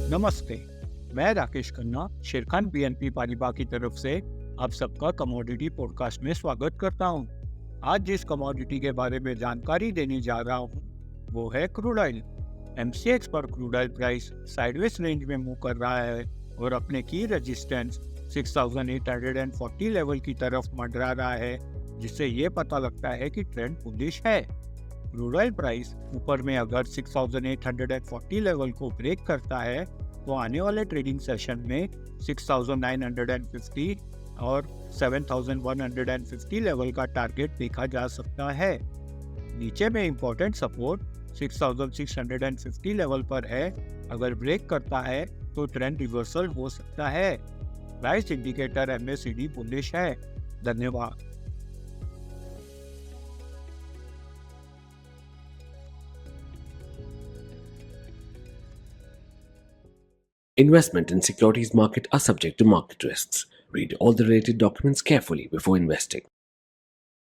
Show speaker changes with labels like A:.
A: नमस्ते, मैं Rakesh Khanna Sharekhan BNP Paribas की तरफ से आप सबका कमोडिटी पॉडकास्ट में स्वागत करता हूं। आज जिस कमोडिटी के बारे में जानकारी देने जा रहा हूं वो है क्रूड ऑयल। एमसीएक्स पर crude oil price sideways range में मूव कर रहा है और अपने की रेजिस्टेंस 6840 लेवल की तरफ मंडरा रहा है, जिससे ये पता लगता है कि ट्रेंड बुलिश है। क्रूड ऑयल प्राइस ऊपर में अगर 6840 लेवल को ब्रेक करता है तो आने वाले ट्रेडिंग सेशन में 6950 और 7150 लेवल का टारगेट देखा जा सकता है। नीचे में इंपॉर्टेंट सपोर्ट 6650 लेवल पर है। अगर ब्रेक करता है तो ट्रेंड रिवर्सल हो सकता है। प्राइस इंडिकेटर MACD बुलिश है। धन्यवाद।
B: Investment in securities market are subject to market risks. Read all the related documents carefully before investing.